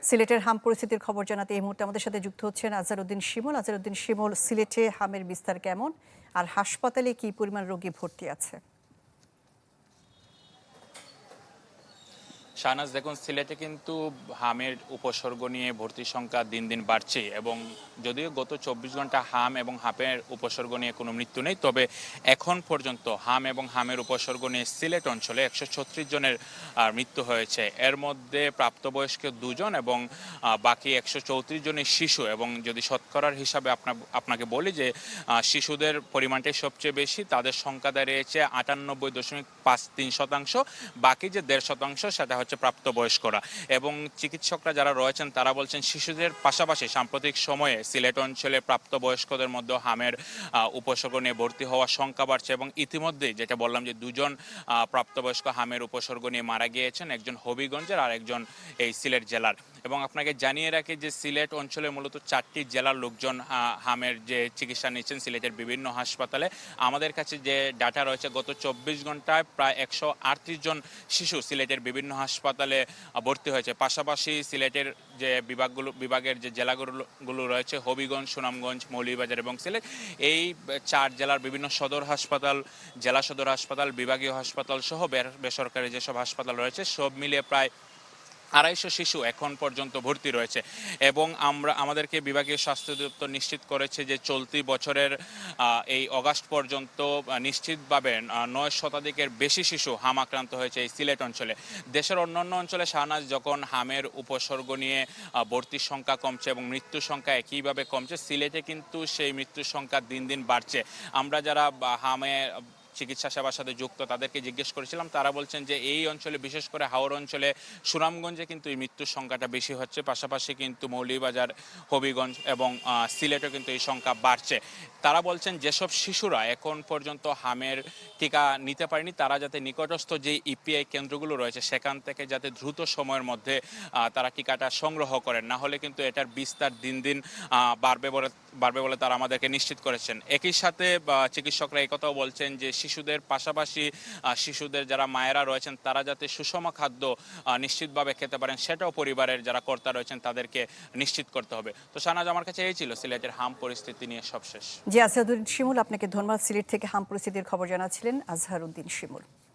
সিলেটের হাম পরিস্থিতির খবর জানাতে এই মুহূর্তে আমাদের সাথে যুক্ত হচ্ছেন আজহারউদ্দিন শিমুল। আজহারউদ্দিন শিমুল, সিলেটে হামের বিস্তার কেমন আর হাসপাতালে কি পরিমাণ রোগী ভর্তি আছে? শাহনাজ, দেখুন, সিলেটে কিন্তু হামের উপসর্গ নিয়ে ভর্তির সংখ্যা দিন দিন বাড়ছে এবং যদিও গত 24 ঘন্টা হাম এবং হাপের উপসর্গ নিয়ে কোনো মৃত্যু নেই, তবে এখন পর্যন্ত হাম এবং হামের উপসর্গ নিয়ে সিলেট অঞ্চলে 136 জনের মৃত্যু হয়েছে। এর মধ্যে প্রাপ্তবয়স্ক 2 জন এবং বাকি 134 জনের শিশু। এবং যদি শতকরার হিসাবে আপনাকে বলি যে শিশুদের পরিমাণটাই সবচেয়ে বেশি, তাদের সংখ্যা দাঁড়িয়েছে 98.53%। বাকি যে 1.5% সেটা হচ্ছে প্রাপ্তবয়স্করা। এবং চিকিৎসকরা যারা রয়েছেন তারা বলছেন শিশুদের পাশাপাশি সাম্প্রতিক সময়ে সিলেট অঞ্চলে প্রাপ্তবয়স্কদের মধ্যে হামের উপসর্গ নিয়ে ভর্তি হওয়ার সংখ্যা বাড়ছে এবং ইতিমধ্যেই যেটা বললাম যে 2 জন প্রাপ্তবয়স্ক হামের উপসর্গ নিয়ে মারা গিয়েছেন, একজন হবিগঞ্জের আর একজন এই সিলেট জেলার। এবং আপনাকে জানিয়ে রাখি যে সিলেট অঞ্চলে মূলত 4টি জেলার লোকজন হামের যে চিকিৎসা নিচ্ছেন সিলেটের বিভিন্ন হাসপাতালে। আমাদের কাছে যে ডাটা রয়েছে, গত 24 ঘন্টায় প্রায় 138 জন শিশু সিলেটের বিভিন্ন হাসপাতালে ভর্তি হয়েছে। পাশাপাশি সিলেটের যে বিভাগের যে জেলাগুলো রয়েছে, হবিগঞ্জ, সুনামগঞ্জ, মৌলভীবাজার এবং সিলেট, এই 4 জেলার বিভিন্ন সদর হাসপাতাল, জেলা সদর হাসপাতাল, বিভাগীয় হাসপাতাল সহ বেসরকারি যেসব হাসপাতাল রয়েছে সব মিলিয়ে প্রায় 250 শিশু এখন পর্যন্ত ভর্তি রয়েছে। এবং আমাদেরকে বিভাগীয় স্বাস্থ্য দপ্তর নিশ্চিত করেছে যে চলতি বছরের এই অগাস্ট পর্যন্ত নিশ্চিতভাবে 9 শতাধিকের বেশি শিশু হাম আক্রান্ত হয়েছে এই সিলেট অঞ্চলে। দেশের অন্যান্য অঞ্চলে শাহনাজ যখন হামের উপসর্গ নিয়ে ভর্তির সংখ্যা কমছে এবং মৃত্যুর সংখ্যা একইভাবে কমছে, সিলেটে কিন্তু সেই মৃত্যুর সংখ্যা দিন দিন বাড়ছে। আমরা যারা হামে চিকিৎসা সেবার সাথে যুক্ত তাদেরকে জিজ্ঞেস করেছিলাম, তারা বলছেন যে এই অঞ্চলে, বিশেষ করে হাওড় অঞ্চলে, সুনামগঞ্জে কিন্তু এই মৃত্যুর সংখ্যাটা বেশি হচ্ছে। পাশাপাশি কিন্তু মৌলভীবাজার, হবিগঞ্জ এবং সিলেটও কিন্তু এই সংখ্যা বাড়ছে। তারা বলছেন যেসব শিশুরা এখন পর্যন্ত হামের টিকা নিতে পারেনি তারা যাতে নিকটস্থ যে ইপিআই কেন্দ্রগুলো রয়েছে সেখান থেকে যাতে দ্রুত সময়ের মধ্যে তারা টিকাটা সংগ্রহ করেন, না হলে কিন্তু এটার বিস্তার দিন দিন বাড়বে বলে তারা আমাদেরকে নিশ্চিত করেছেন। একই সাথে চিকিৎসকরা এই কথাও বলছেন যে শিশুদের পাশাপাশি শিশুদের যারা মায়েরা রয়েছেন তারা যাতে সুষম খাদ্য নিশ্চিতভাবে খেতে পারেন সেটাও পরিবারের যারা কর্তা রয়েছেন তাদেরকে নিশ্চিত করতে হবে। তো শাহনাজ, আমার কাছে এই ছিল সিলেটের হাম পরিস্থিতি নিয়ে সবশেষ। জি, আজহারউদ্দিন শিমুল, আপনাকে ধন্যবাদ। সিলেট থেকে হাম পরিস্থিতির খবর জানাচ্ছিলেন আজহারউদ্দিন শিমুল।